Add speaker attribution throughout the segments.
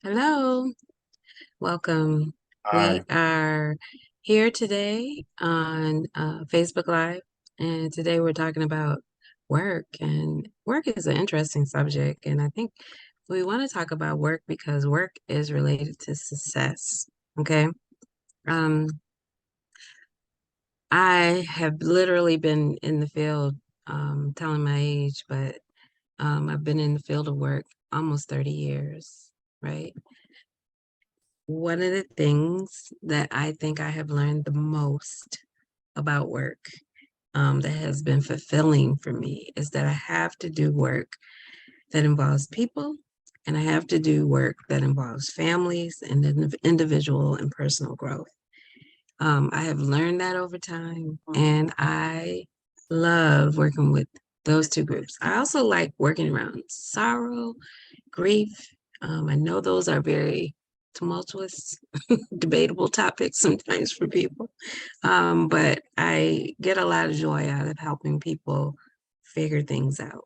Speaker 1: Hello, welcome. We
Speaker 2: Hi.
Speaker 1: are here today on Facebook Live, and today we're talking about work. And work is an interesting subject, and I think we want to talk about work because work is related to success. Okay. Um, I have literally been in the field, telling my age, but I've been in the field of work almost 30 years, right? One of the things that I think I have learned the most about work, that has been fulfilling for me is that I have to do work that involves people and I have to do work that involves families and individual and personal growth. I have learned that over time and I love working with those two groups. I also like working around sorrow, grief. I know those are very tumultuous, debatable topics sometimes for people. But I get a lot of joy out of helping people figure things out.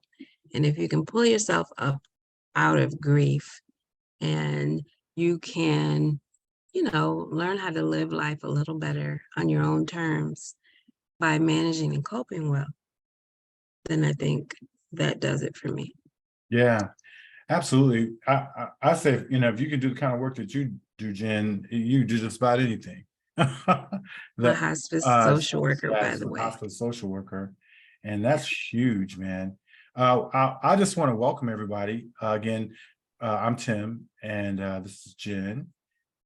Speaker 1: And if you can pull yourself up out of grief and you can, learn how to live life a little better on your own terms by managing and coping well, then I think that does it for me.
Speaker 2: Yeah, absolutely. I say, if you can do the kind of work that you do, Jen, you do just about anything.
Speaker 1: I'm a
Speaker 2: That
Speaker 1: hospice social
Speaker 2: so
Speaker 1: worker, by
Speaker 2: as
Speaker 1: the
Speaker 2: a
Speaker 1: way.
Speaker 2: hospital social worker, and that's huge, man. I just want to welcome everybody again. I'm Tim, and this is Jen,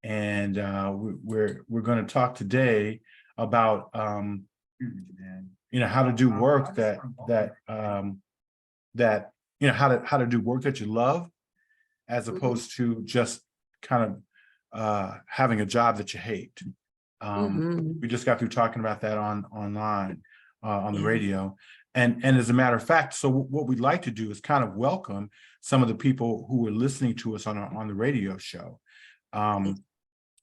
Speaker 2: and we're going to talk today about how to do work that how to do work that you love as
Speaker 1: Hmm.
Speaker 2: opposed to just kind of having a job that you hate.
Speaker 1: Hmm.
Speaker 2: We just got through talking about that online on the
Speaker 1: Yeah.
Speaker 2: radio, and as a matter of fact, so what we'd like to do is kind of welcome some of the people who are listening to us on the radio show. Um,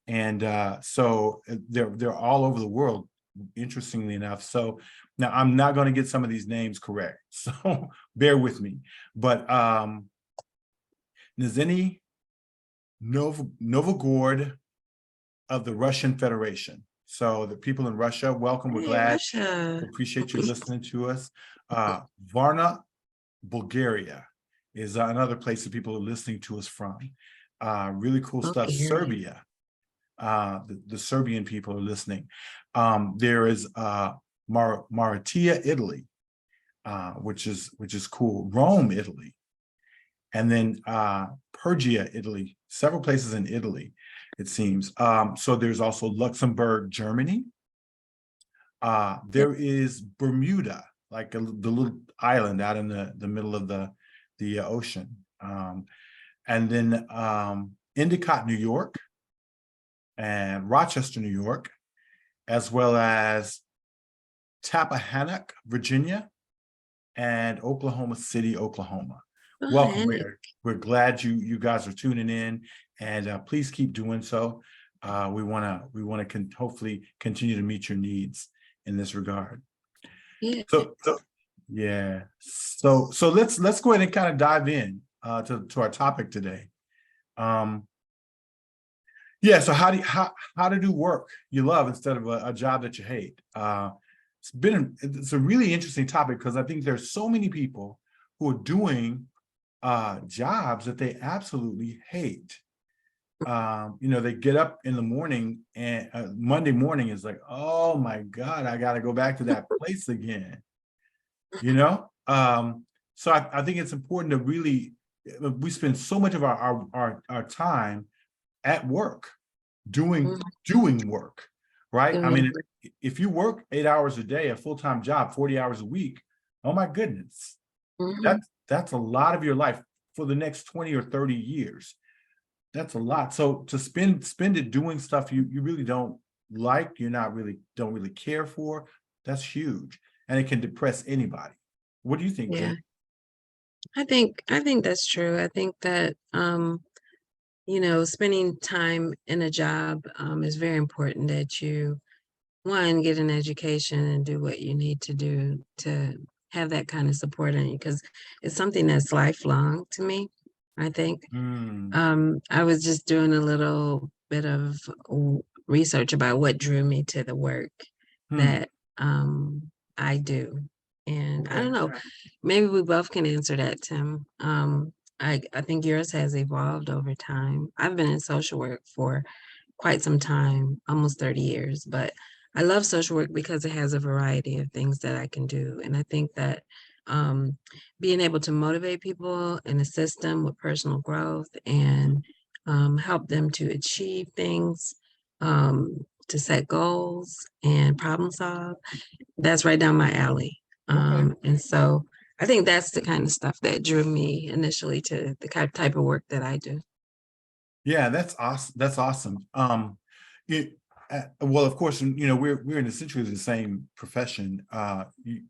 Speaker 2: and so they're all over the world, interestingly enough. So now I'm not going to get some of these names correct, so bear with me. But Nizhny Novgorod of the Russian Federation. So the people in Russia, welcome. We're
Speaker 1: Hey,
Speaker 2: glad.
Speaker 1: Russia.
Speaker 2: Appreciate you listening to us. Varna, Bulgaria is another place that people are listening to us from. Really cool stuff.
Speaker 1: Bulgaria.
Speaker 2: Serbia, the Serbian people are listening. There is Maratia, Italy, which is cool. Rome, Italy, and then Pergia, Italy. Several places in Italy, it seems. So there's also Luxembourg, Germany.
Speaker 1: Yep.
Speaker 2: There is Bermuda, like the little island out in the middle of the ocean. And then Endicott, New York, and Rochester, New York, as well as Tappahannock, Virginia, and Oklahoma City, Oklahoma.
Speaker 1: Oh,
Speaker 2: Welcome.
Speaker 1: Annie.
Speaker 2: We're glad you guys are tuning in, and please keep doing so. We want to hopefully continue to meet your needs in this regard.
Speaker 1: Yeah.
Speaker 2: So yeah. So let's go ahead and kind of dive in to our topic today. Um, yeah. So how to do work you love instead of a job that you hate? It's a really interesting topic because I think there's so many people who are doing jobs that they absolutely hate. They get up in the morning and Monday morning is like, oh my God, I got to go back to that place again. You know, so I think it's important to really we spend so much of our time at work doing
Speaker 1: Mhm.
Speaker 2: doing work, right? I
Speaker 1: Doing
Speaker 2: mean,
Speaker 1: work.
Speaker 2: if you work 8 hours a day, a full-time job, 40 hours a week, oh my goodness,
Speaker 1: Mhm.
Speaker 2: that's a lot of your life for the next 20 or 30 years. That's a lot. So to spend it doing stuff you really don't like, you're not really don't really care for, that's huge. And it can depress anybody. What do you think, Jen?
Speaker 1: Yeah. I think that's true. I think that spending time in a job is very important that you one get an education and do what you need to do to have that kind of support in you because it's something that's lifelong to me. I think.
Speaker 2: Mm,
Speaker 1: I was just doing a little bit of research about what drew me to the work
Speaker 2: hmm.
Speaker 1: that I do. And I
Speaker 2: Okay.
Speaker 1: don't know, maybe we both can answer that, Tim. I think yours has evolved over time. I've been in social work for quite some time, almost 30 years, but I love social work because it has a variety of things that I can do. And I think that um, being able to motivate people and assist them with personal growth and help them to achieve things, to set goals and problem solve, that's right down my alley.
Speaker 2: Okay.
Speaker 1: And so I think that's the kind of stuff that drew me initially to the type of work that I do.
Speaker 2: Yeah, that's awesome. That's awesome. It, well, of course, we're in essentially the same profession.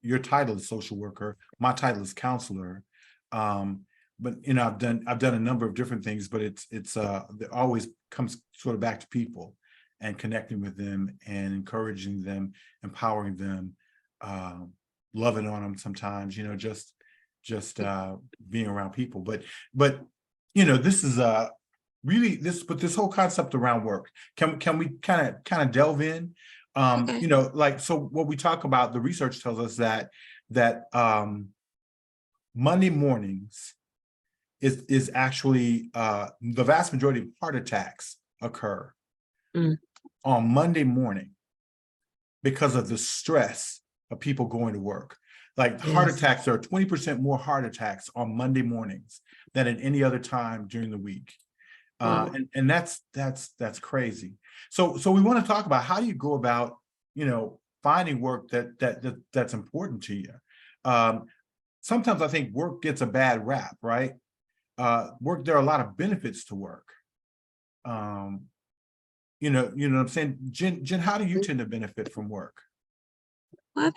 Speaker 2: Your title is social worker. My title is counselor. Um, but I've done a number of different things, but it always comes sort of back to people and connecting with them and encouraging them, empowering them, loving on them sometimes. Just being around people. But this is really this whole concept around work. Can we kind of delve in?
Speaker 1: Okay.
Speaker 2: So what we talk about, the research tells us that Monday mornings is actually the vast majority of heart attacks occur
Speaker 1: Mm,
Speaker 2: on Monday morning because of the stress of people going to work. Like heart
Speaker 1: yes.
Speaker 2: attacks, there are 20% more heart attacks on Monday mornings than at any other time during the week.
Speaker 1: Wow.
Speaker 2: And that's crazy. So we want to talk about how do you go about, finding work that's important to you. Um, Sometimes I think work gets a bad rap, right? There are a lot of benefits to work. Um, what I'm saying? Jen, how do you tend to benefit from work?
Speaker 1: Well, I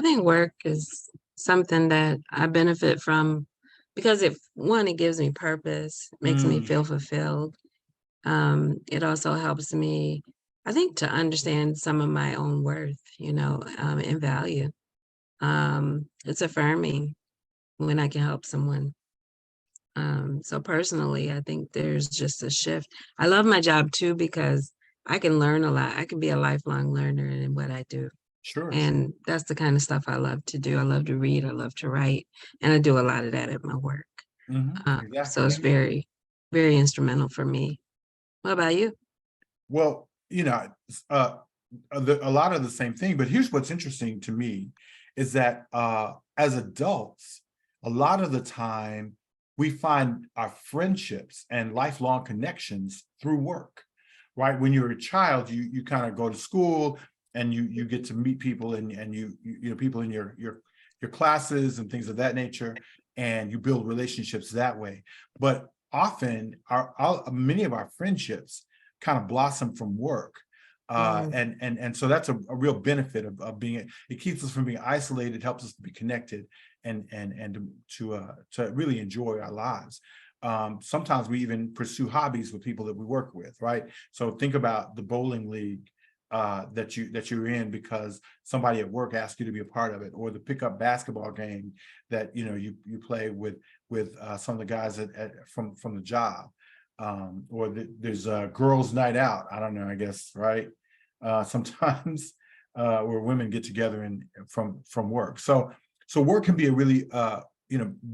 Speaker 1: think work is something that I benefit from because it gives me purpose, makes me
Speaker 2: Mm,
Speaker 1: feel fulfilled. It also helps me, I think, to understand some of my own worth, and value. It's affirming when I can help someone. So personally, I think there's just a shift. I love my job too because I can learn a lot. I can be a lifelong learner in what I do.
Speaker 2: sure.
Speaker 1: And that's the kind of stuff I love to do. I love to read, I love to write, and I do a lot of that at my work. So
Speaker 2: Exactly.
Speaker 1: it's very, very instrumental for me. What about you?
Speaker 2: Well, uh, a lot of the same thing, but here's what's interesting to me is that as adults, a lot of the time we find our friendships and lifelong connections through work, right? When you're a child, you kind of go to school and you get to meet people and people in your classes and things of that nature, and you build relationships that way. But often many of our friendships kind of blossom from work.
Speaker 1: Mm,
Speaker 2: And so that's a real benefit of being, it keeps us from being isolated, helps us to be connected and to really enjoy our lives. Sometimes we even pursue hobbies with people that we work with, right? So think about the bowling league that you're in because somebody at work asked you to be a part of it, or the pickup basketball game that you play with some of the guys from the job. There's a girls' night out. I don't know, I guess, right? Sometimes where women get together from work. So work can be a really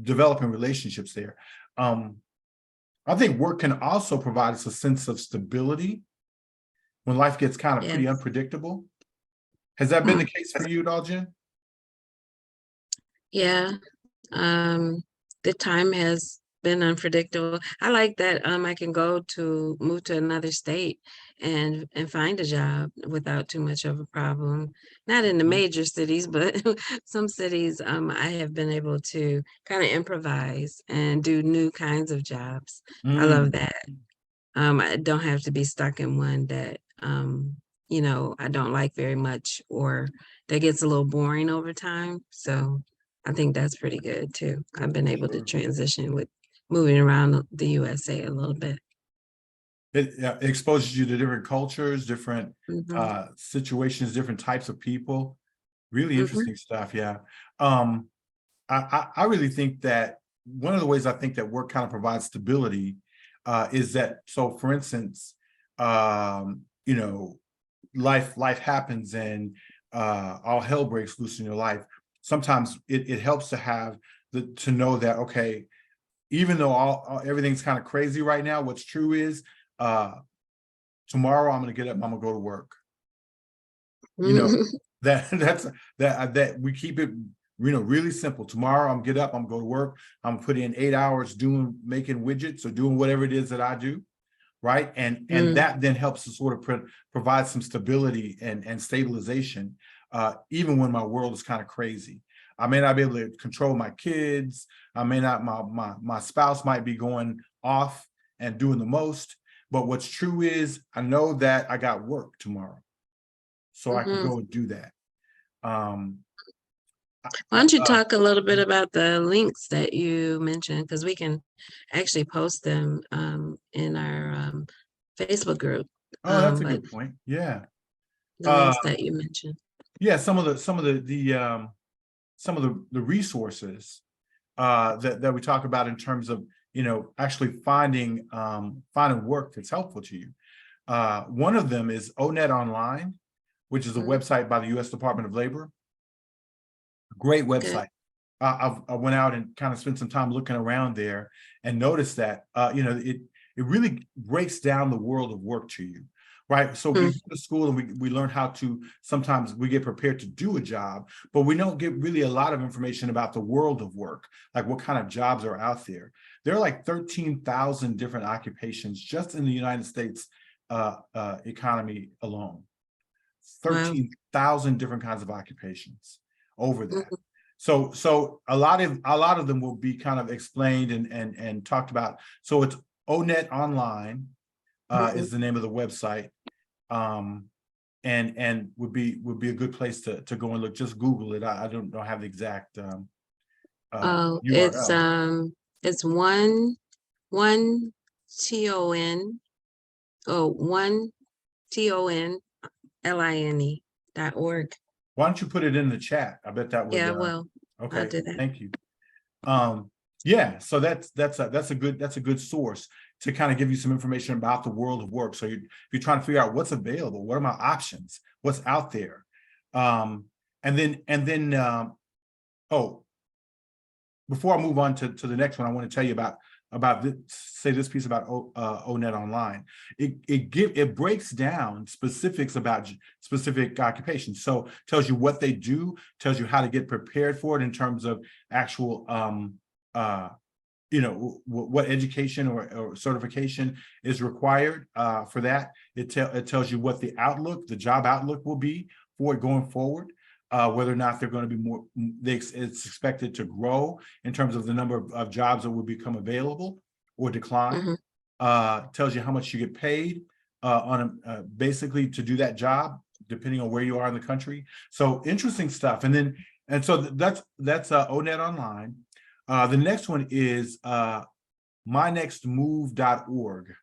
Speaker 2: developing relationships there. I think work can also provide us a sense of stability when life gets kind of pretty
Speaker 1: yes.
Speaker 2: unpredictable. Has that been
Speaker 1: Mm,
Speaker 2: the case for you at all, Jen?
Speaker 1: yeah. Um, the time has been unpredictable. I like that I can move to another state and find a job without too much of a problem. Not in the
Speaker 2: Mhm.
Speaker 1: major cities, but some cities I have been able to kind of improvise and do new kinds of jobs. I love
Speaker 2: Mm.
Speaker 1: that. I don't have to be stuck in one that I don't like very much or that gets a little boring over time. So I think that's pretty good too. I've been able to
Speaker 2: Sure.
Speaker 1: transition with moving around the USA a little bit.
Speaker 2: It exposes you to different cultures, different
Speaker 1: Hmm.
Speaker 2: situations, different types of people. Really
Speaker 1: Hmm.
Speaker 2: interesting stuff. Yeah. Um, I really think that one of the ways I think that work kind of provides stability is that, so for instance, you know, life happens and all hell breaks loose in your life. Sometimes it helps to have to know that, okay, even though everything's kind of crazy right now, what's true is tomorrow I'm going to get up, I'm going to go to work. You know, that we keep it, you know, really simple. Tomorrow I'm get up, I'm go to work, I'm put in 8 hours making widgets or doing whatever it is that I do, right? And that then helps to sort of provide some stability and stabilization, even when my world is kind of crazy. I may not be able to control my kids. I may not, my spouse might be going off and doing the most, but what's true is I know that I got work tomorrow, so I can go and do that.
Speaker 1: Why don't you talk a little bit about the links that you mentioned, because we can actually post them in our Facebook group.
Speaker 2: Oh, that's a good point. Yeah,
Speaker 1: the links that you mentioned.
Speaker 2: Yeah, some of the resources that we talk about in terms of, you know, actually finding work that's helpful to you. One of them is ONET Online, which is a website by the U.S. Department of Labor. Great website. I went out and kind of spent some time looking around there and noticed that, you know, it really breaks down the world of work to you, right? So we go to school and we learn how to, sometimes we get prepared to do a job, but we don't get really a lot of information about the world of work, like what kind of jobs are out there. There are like 13,000 different occupations just in the United States economy alone. 13,000 different kinds of occupations over that. So a lot of them will be kind of explained and talked about. So it's ONET Online is the name of the website, and would be a good place to go and look. Just Google it. I don't have the exact URL.
Speaker 1: It's one TON one TONLINE.org.
Speaker 2: Why don't you put it in the chat? I bet that would.
Speaker 1: Yeah, well,
Speaker 2: okay.
Speaker 1: I'll do that.
Speaker 2: Thank you. Yeah, so that's a good source to kind of give you some information about the world of work. So if you're trying to figure out what's available, what are my options, what's out there, and then before I move on to the next one, I want to tell you about this piece about ONET Online. It breaks down specifics about specific occupations. So it tells you what they do, tells you how to get prepared for it in terms of actual you know, what education or certification is required for that. It tells you what the job outlook will be for it going forward. Whether or not they're going to be more, it's expected to grow in terms of the number of jobs that will become available or decline. Tells you how much you get paid basically to do that job, depending on where you are in the country. So interesting stuff. And so that's ONET Online. The next one is mynextmove.org.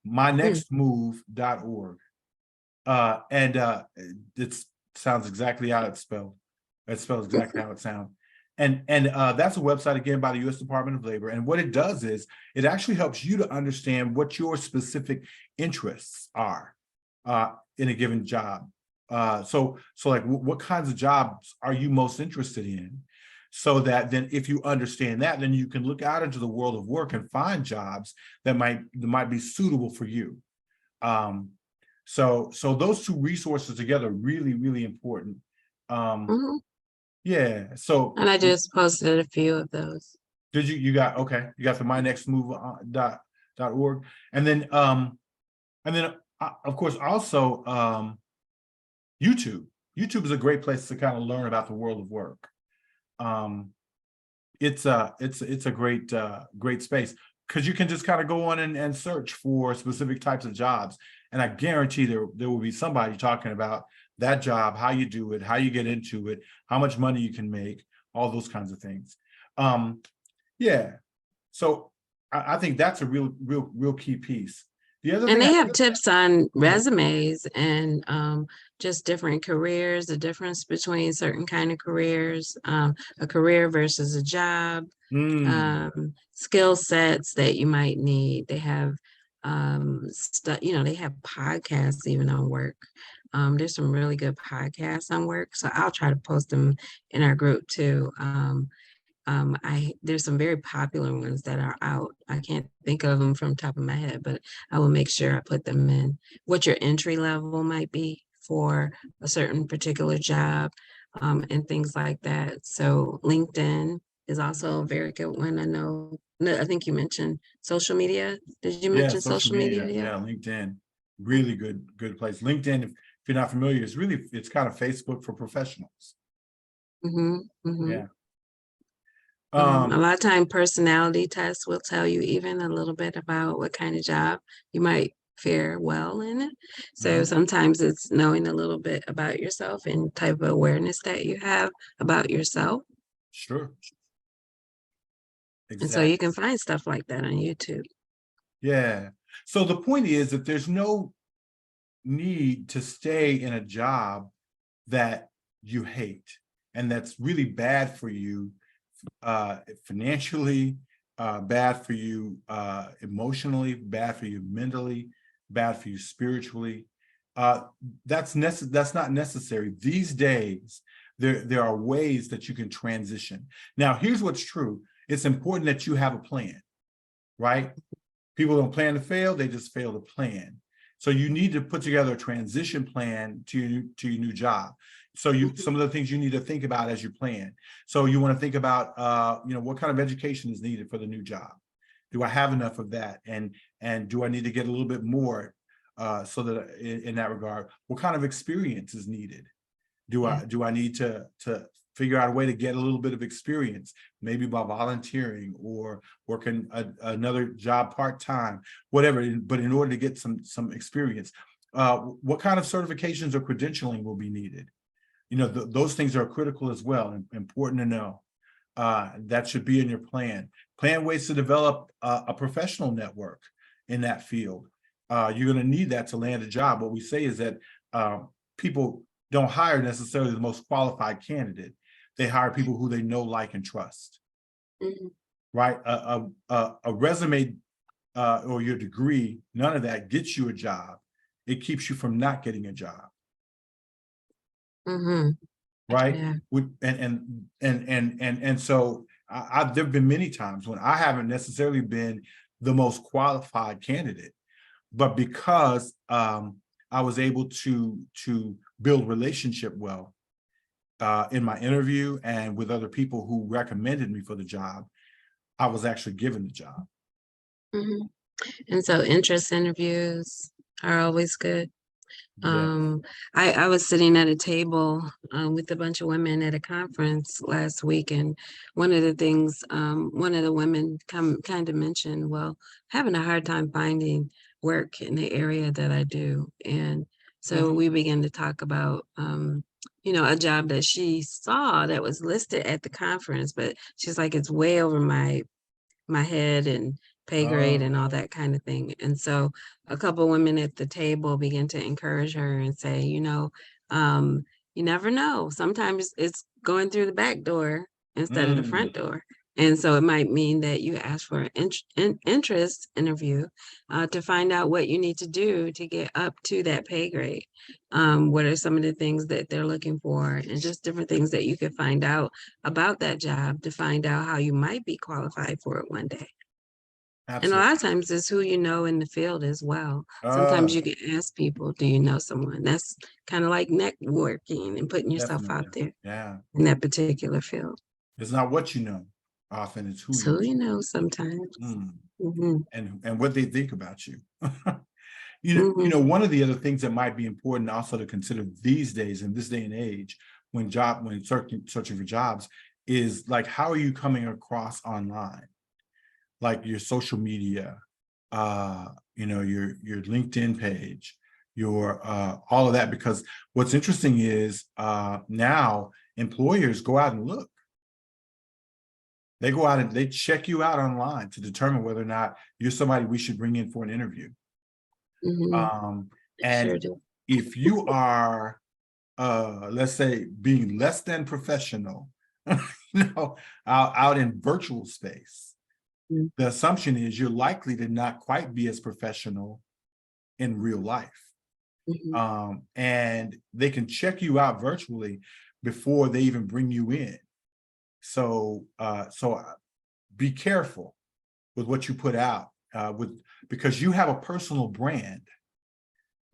Speaker 2: mynextmove.org. And it's sounds exactly how it's spelled. It's spelled exactly how it sounds. And that's a website, again, by the U.S. Department of Labor. And what it does is it actually helps you to understand what your specific interests are in a given job. So like what kinds of jobs are you most interested in? So that then if you understand that, then you can look out into the world of work and find jobs that might be suitable for you. So those two resources together are really, really important. Yeah. So
Speaker 1: and I just posted a few of those.
Speaker 2: Did you got the mynextmove.org, and then of course also YouTube. YouTube is a great place to kind of learn about the world of work. It's a great space, because you can just kind of go on and search for specific types of jobs. And I guarantee there will be somebody talking about that job, how you do it, how you get into it, how much money you can make, all those kinds of things. Yeah. So I think that's a real key piece. The other
Speaker 1: and
Speaker 2: thing
Speaker 1: they have tips on resumes and just different careers, the difference between certain kind of careers, a career versus a job.
Speaker 2: Mm.
Speaker 1: skill sets that you might need. They have they have podcasts even on work. There's some really good podcasts on work, so I'll try to post them in our group too. There's some very popular ones that are out. I can't think of them from the top of my head, but I will make sure I put them in. What your entry level might be for a certain particular job, and things like that. So LinkedIn is also a very good one. I know. No, I think you mentioned social media. Did you
Speaker 2: Yeah,
Speaker 1: mention
Speaker 2: social
Speaker 1: social media?
Speaker 2: media.
Speaker 1: Yeah.
Speaker 2: Yeah, LinkedIn. Really good place. LinkedIn, if you're not familiar, it's kind of Facebook for professionals.
Speaker 1: Mm-hmm, mm-hmm.
Speaker 2: Yeah.
Speaker 1: A lot of time personality tests will tell you even a little bit about what kind of job you might fare well in it. So
Speaker 2: Mhm.
Speaker 1: sometimes it's knowing a little bit about yourself and type of awareness that you have about yourself.
Speaker 2: Sure.
Speaker 1: And so you
Speaker 2: Exactly.
Speaker 1: can find stuff like that on YouTube.
Speaker 2: Yeah. So the point is that there's no need to stay in a job that you hate and that's really bad for you financially, bad for you emotionally, bad for you mentally, bad for you spiritually. Uh, that's not necessary. These days, there are ways that you can transition. Now, here's what's true. It's important that you have a plan, right? People don't plan to fail, they just fail to plan. So you need to put together a transition plan to your new job. So
Speaker 1: Mhm,
Speaker 2: some of the things you need to think about as you plan. So you want to think about what kind of education is needed for the new job. Do I have enough of that? And do I need to get a little bit more so that in that regard, what kind of experience is needed?
Speaker 1: yeah.
Speaker 2: Do I need to figure out a way to get a little bit of experience, maybe by volunteering or working another job part-time, whatever, but in order to get some experience, what kind of certifications or credentialing will be needed? Those things are critical as well and important to know. That should be in your plan. Plan ways to develop a professional network in that field. You're going to need that to land a job. What we say is that people don't hire necessarily the most qualified candidate. They hire people who they know, like, and trust.
Speaker 1: Mhm,
Speaker 2: Right? A resume or your degree, none of that gets you a job. It keeps you from not getting a job.
Speaker 1: mhm,
Speaker 2: Right?
Speaker 1: yeah.
Speaker 2: And so there've been many times when I haven't necessarily been the most qualified candidate, but because I was able to build relationship well in my interview and with other people who recommended me for the job, I was actually given the job.
Speaker 1: Mhm. And so interest interviews are always good.
Speaker 2: Yeah.
Speaker 1: Um, I was sitting at a table with a bunch of women at a conference last week, and one of the things one of the women kind of mentioned, well, having a hard time finding work in the area that I do. And so
Speaker 2: Mhm.
Speaker 1: we began to talk about a job that she saw that was listed at the conference, but she's like, it's way over my head and pay grade and
Speaker 2: Oh.
Speaker 1: all that kind of thing. And so a couple women at the table began to encourage her and say, um, you never know. Sometimes it's going through the back door instead of the
Speaker 2: Mm.
Speaker 1: front door. And so it might mean that you ask for an interest interview to find out what you need to do to get up to that pay grade. What are some of the things that they're looking for, and just different things that you could find out about that job to find out how you might be qualified for it one day. And a lot of
Speaker 2: Absolutely.
Speaker 1: times it's who you know in the field as well. Sometimes
Speaker 2: Uh,
Speaker 1: you can ask people, do you know someone? That's kind of like networking and putting yourself out
Speaker 2: Definitely.
Speaker 1: there
Speaker 2: Yeah.
Speaker 1: in that particular field.
Speaker 2: It's not what you know, often it's who
Speaker 1: It's
Speaker 2: you
Speaker 1: who you
Speaker 2: know.
Speaker 1: know sometimes.
Speaker 2: Mm.
Speaker 1: Hmm.
Speaker 2: And what they think about you.
Speaker 1: Hmm.
Speaker 2: One of the other things that might be important also to consider these days, in this day and age, when searching for jobs, is like, how are you coming across online? Like your social media, your LinkedIn page, your all of that. Because what's interesting is now employers go out and look. They go out and they check you out online to determine whether or not you're somebody we should bring in for an interview.
Speaker 1: Hmm.
Speaker 2: Um,
Speaker 1: Sure
Speaker 2: and
Speaker 1: do.
Speaker 2: if you are, let's say, being less than professional, out in virtual space,
Speaker 1: Mm.
Speaker 2: the assumption is you're likely to not quite be as professional in real life.
Speaker 1: Mhm.
Speaker 2: And they can check you out virtually before they even bring you in. So be careful with what you put out, because you have a personal brand,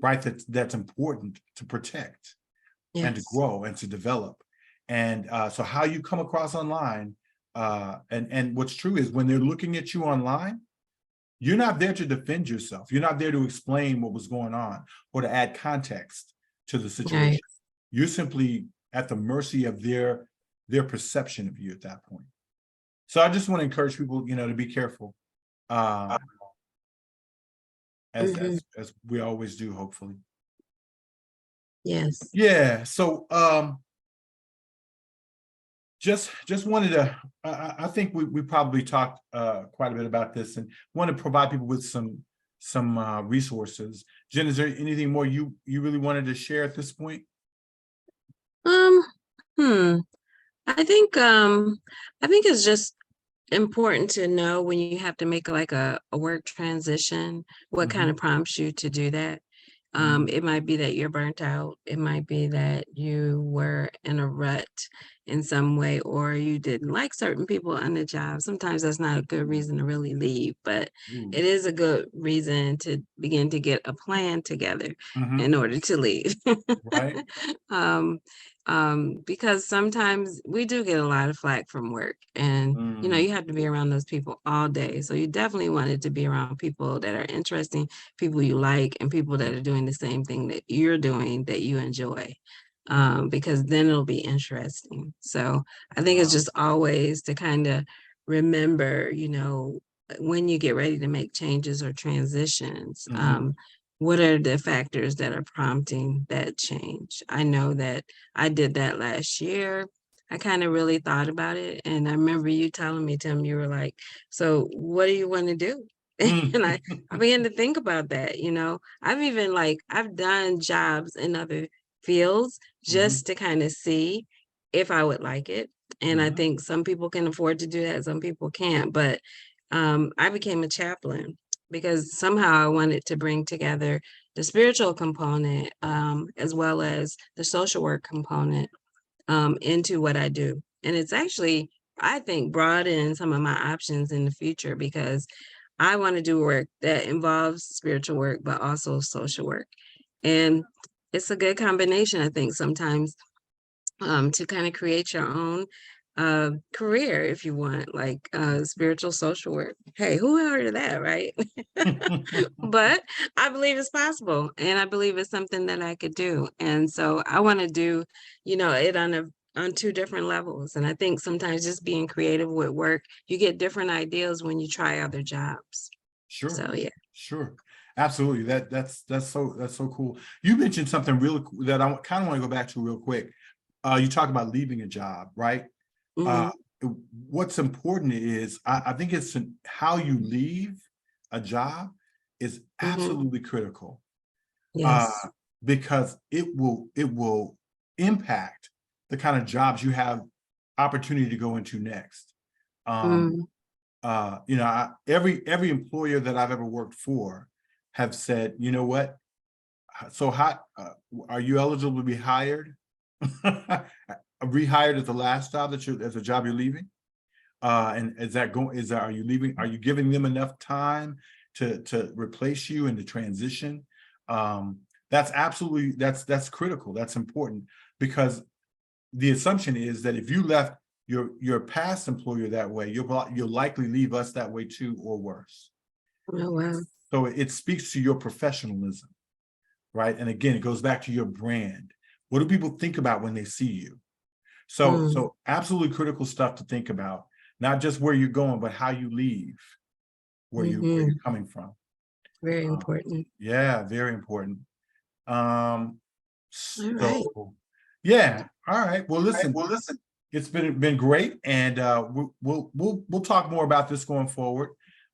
Speaker 2: right? That's important to protect and to
Speaker 1: Yes.
Speaker 2: grow and to develop. And so how you come across online, and what's true is when they're looking at you online, you're not there to defend yourself. You're not there to explain what was going on or to add context to the
Speaker 1: Right.
Speaker 2: situation. You're simply at the mercy of their perception of you at that point. So I just want to encourage people, to be careful, as
Speaker 1: Mhm.
Speaker 2: as as we always do, hopefully.
Speaker 1: Yes.
Speaker 2: Yeah. So just wanted to, I think we probably talked quite a bit about this, and want to provide people with some resources. Jen, is there anything more you really wanted to share at this point?
Speaker 1: Um, hmm. I think it's just important to know when you have to make like a work transition, what kind
Speaker 2: Mhm,
Speaker 1: of prompts you to do that.
Speaker 2: mhm,
Speaker 1: It might be that you're burnt out. It might be that you were in a rut in some way, or you didn't like certain people on the job. Sometimes that's not a good reason to really leave, but
Speaker 2: ooh,
Speaker 1: it is a good reason to begin to get a plan together in
Speaker 2: mhm,
Speaker 1: order to leave.
Speaker 2: right?
Speaker 1: um, because sometimes we do get a lot of flack from work, and
Speaker 2: Mm,
Speaker 1: you have to be around those people all day. So you definitely wanted to be around people that are interesting, people you like, and people that are doing the same thing that you're doing that you enjoy. Because then it'll be interesting. So I think it's
Speaker 2: wow.
Speaker 1: just always to kind of remember, when you get ready to make changes or transitions,
Speaker 2: Mhm,
Speaker 1: what are the factors that are prompting that change? I know that I did that last year. I kind of really thought about it. And I remember you telling me, Tim, you were like, so what do you want to do?
Speaker 2: mm,
Speaker 1: And I began to think about that. I've even I've done jobs in other fields
Speaker 2: mhm,
Speaker 1: just to kind of see if I would like it. And I
Speaker 2: mhm,
Speaker 1: think some people can afford to do that, some people can't. But I became a chaplain because somehow I wanted to bring together the spiritual component, as well as the social work component, into what I do. And it's actually, I think, broaden some of my options in the future because I want to do work that involves spiritual work, but also social work. And it's a good combination, I think, sometimes, to kind of create your own career if you want, like spiritual social work. Hey, who heard of that, right? But I believe it's possible, and I believe it's something that I could do. And so I want to do, it on two different levels. And I think sometimes just being creative with work, you get different ideas when you try other jobs.
Speaker 2: Sure,
Speaker 1: So yeah.
Speaker 2: sure, absolutely. That's so cool. You mentioned something that I kind of want to go back to real quick. You talk about leaving a job, right? Uh,
Speaker 1: Mhm.
Speaker 2: what's important is I think it's how you leave a job is
Speaker 1: Mhm.
Speaker 2: absolutely critical, uh,
Speaker 1: Yes.
Speaker 2: because it will impact the kind of jobs you have opportunity to go into next. Um,
Speaker 1: Mm.
Speaker 2: every employer that I've ever worked for have said, you know what? So how are you eligible to be hired? Rehired at the last job as a job you're leaving? And are you leaving? Are you giving them enough time to replace you and to transition? That's absolutely that's critical. That's important because the assumption is that if you left your past employer that way, you'll likely leave us that way too, or worse.
Speaker 1: Oh wow.
Speaker 2: So it speaks to your professionalism, right? And again, it goes back to your brand. What do people think about when they see you? So
Speaker 1: Mm.
Speaker 2: so absolutely critical stuff to think about, not just where you're going, but how you leave where
Speaker 1: Mhm.
Speaker 2: you're coming from.
Speaker 1: Very
Speaker 2: Uh,
Speaker 1: important.
Speaker 2: yeah, very important. Um,
Speaker 1: All right.
Speaker 2: so yeah, all right. Well,
Speaker 1: Right.
Speaker 2: listen,
Speaker 1: Well, listen.
Speaker 2: it's been great, and we'll talk more about this going forward.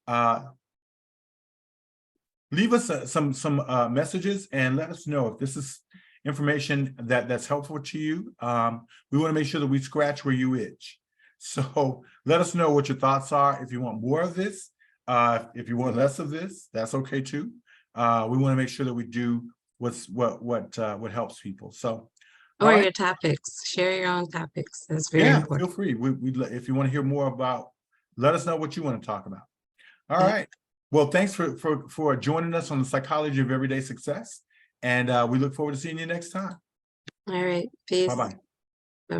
Speaker 2: Uh, leave us some messages and let us know if this is information that's helpful to you. We want to make sure that we scratch where you itch. So let us know what your thoughts are. If you want more of this, if you want less of this, that's okay too. We want to make sure that we do what helps people. So, all
Speaker 1: Or
Speaker 2: right,
Speaker 1: your topics. Share your own topics. That's very
Speaker 2: yeah, feel
Speaker 1: important.
Speaker 2: free. If you want to hear more about, let us know what you want to talk about. All
Speaker 1: Yep.
Speaker 2: right. Well, thanks for joining us on the psychology of everyday success, and we look forward to seeing you next time.
Speaker 1: All right. Peace.
Speaker 2: Bye-bye.